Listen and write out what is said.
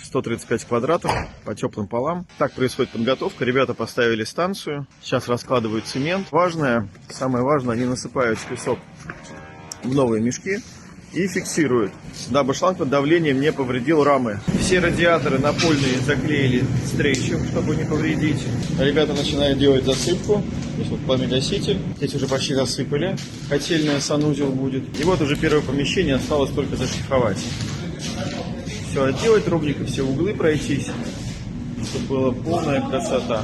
135 квадратов по теплым полам. Так происходит подготовка. Ребята поставили станцию. Сейчас раскладывают цемент. Самое важное, они насыпают песок в новые мешки и фиксируют, дабы шланг под давлением не повредил рамы. Все радиаторы напольные заклеили стрейчем, чтобы не повредить. Ребята начинают делать засыпку. Здесь вот пламя-гаситель. Здесь уже почти засыпали. Котельная, санузел будет. И вот уже первое помещение, осталось только зашлифовать. Все отделать ровненько, все углы пройтись, чтобы была полная красота.